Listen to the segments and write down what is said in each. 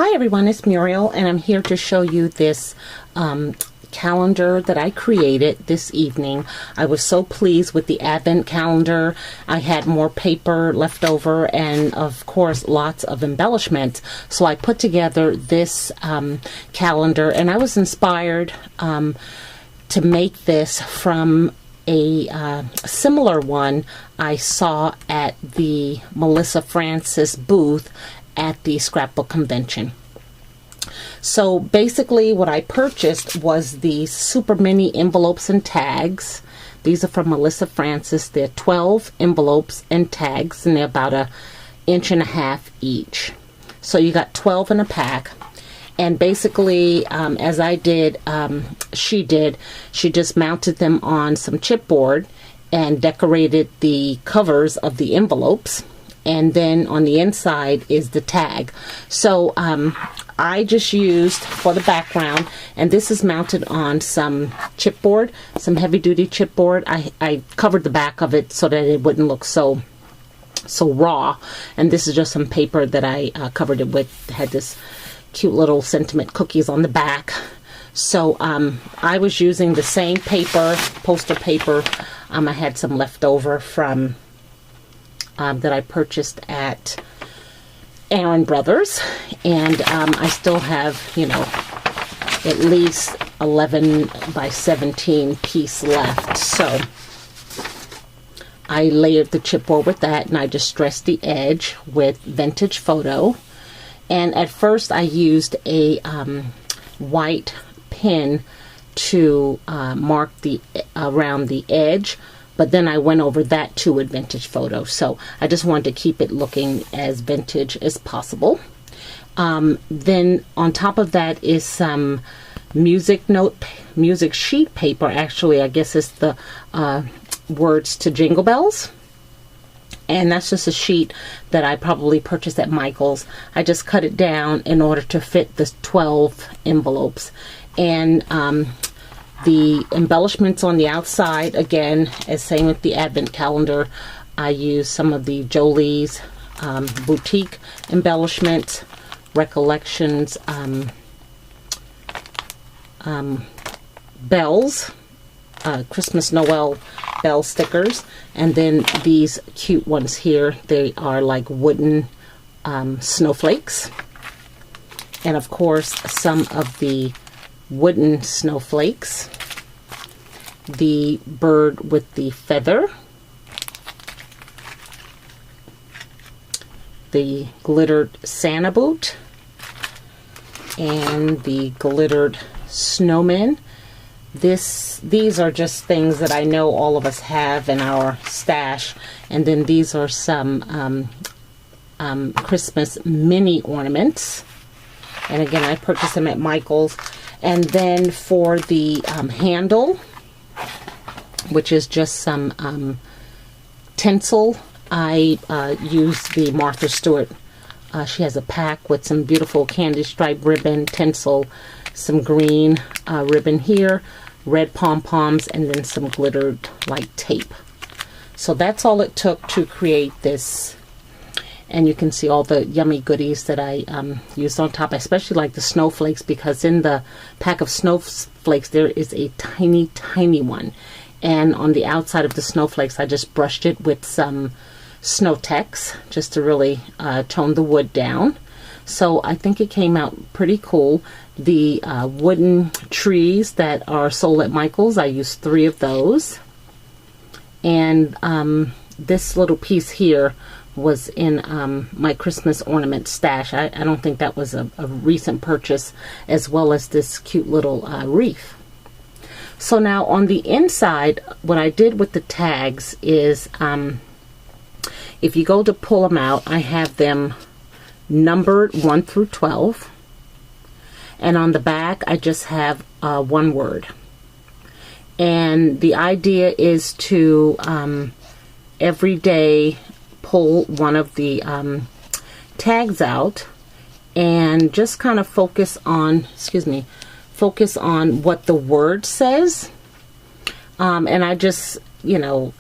Hi everyone, it's Muriel, and I'm here to show you this calendar that I created this evening. I was so pleased with the advent calendar. I had more paper left over and of course lots of embellishments. So I put together this calendar, and I was inspired to make this from a similar one I saw at the Melissa Francis booth at the Scrapbook Convention. So basically what I purchased was the super mini envelopes and tags. These are from Melissa Francis. They're 12 envelopes and tags, and they're about 1.5 inches each. So you got 12 in a pack. And basically, as I did, she just mounted them on some chipboard and decorated the covers of the envelopes. And then on the inside is the tag. So I just used for the background, and this is mounted on some chipboard, some heavy-duty chipboard. I covered the back of it so that it wouldn't look so raw. And this is just some paper that I covered it with. It had this cute little sentiment cookies on the back. So I was using the same paper, poster paper. I had some left over from that I purchased at Aaron Brothers, and I still have, you know, at least 11 by 17 piece left. So I layered the chipboard with that, and I just stressed the edge with Vintage Photo. And at first I used a white pen to mark the around the edge, but then I went over that too with Vintage Photo. So I just wanted to keep it looking as vintage as possible. Then on top of that is some music sheet paper. Actually, I guess it's the words to Jingle Bells. And that's just a sheet that I probably purchased at Michael's. I just cut it down in order to fit the 12 envelopes. And the embellishments on the outside, again, as same with the advent calendar, I used some of the Jolie's boutique embellishments, Recollections, bells, Christmas Noel bell stickers, and then these cute ones here. They are like wooden snowflakes, and of course some of the wooden snowflakes, the bird with the feather, the glittered Santa boot, and the glittered snowman. These are just things that I know all of us have in our stash. And then these are some Christmas mini ornaments, and again I purchased them at Michael's. And then for the handle, which is just some tinsel, I used the Martha Stewart. She has a pack with some beautiful candy stripe ribbon, tinsel, some green ribbon here, red pom-poms, and then some glittered like tape. So that's all it took to create this. And you can see all the yummy goodies that I used on top. I especially like the snowflakes, because in the pack of snowflakes there is a tiny, tiny one. And on the outside of the snowflakes I just brushed it with some Snow-Tex just to really tone the wood down. So I think it came out pretty cool. The wooden trees that are sold at Michael's, I used 3 of those. And this little piece here was in my Christmas ornament stash. I don't think that was a recent purchase, as well as this cute little wreath. So now on the inside, what I did with the tags is, if you go to pull them out, I have them numbered 1 through 12. And on the back, I just have one word. And the idea is to every day pull one of the tags out and just kind of focus on, focus on what the word says. And I just, you know,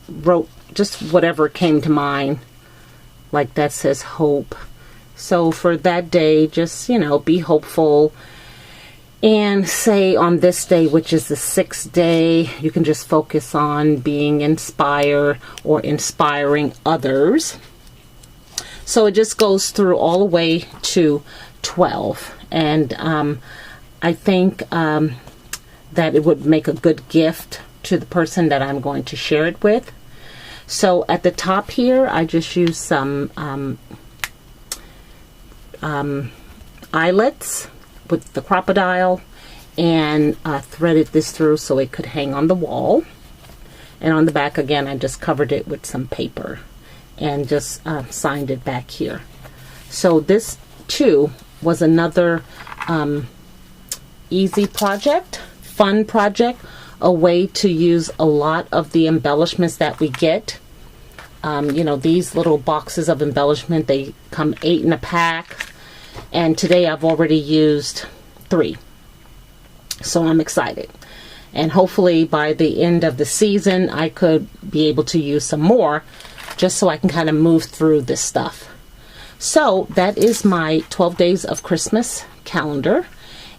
wrote just whatever came to mind. Like that says hope. So for that day, just, be hopeful. And say on this day, which is the 6th day, you can just focus on being inspired or inspiring others. So it just goes through all the way to 12. And I think that it would make a good gift to the person that I'm going to share it with. So at the top here, I just use some eyelets with the crocodile and threaded this through so it could hang on the wall. And on the back again, I just covered it with some paper and just signed it back here. So this too was another easy project, fun project, a way to use a lot of the embellishments that we get. These little boxes of embellishment, they come 8 in a pack. And today I've already used 3. So I'm excited. And hopefully by the end of the season, I could be able to use some more just so I can kind of move through this stuff. So that is my 12 Days of Christmas calendar.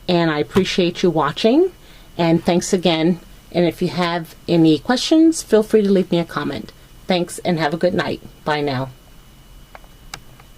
And I appreciate you watching. And thanks again. And if you have any questions, feel free to leave me a comment. Thanks and have a good night. Bye now.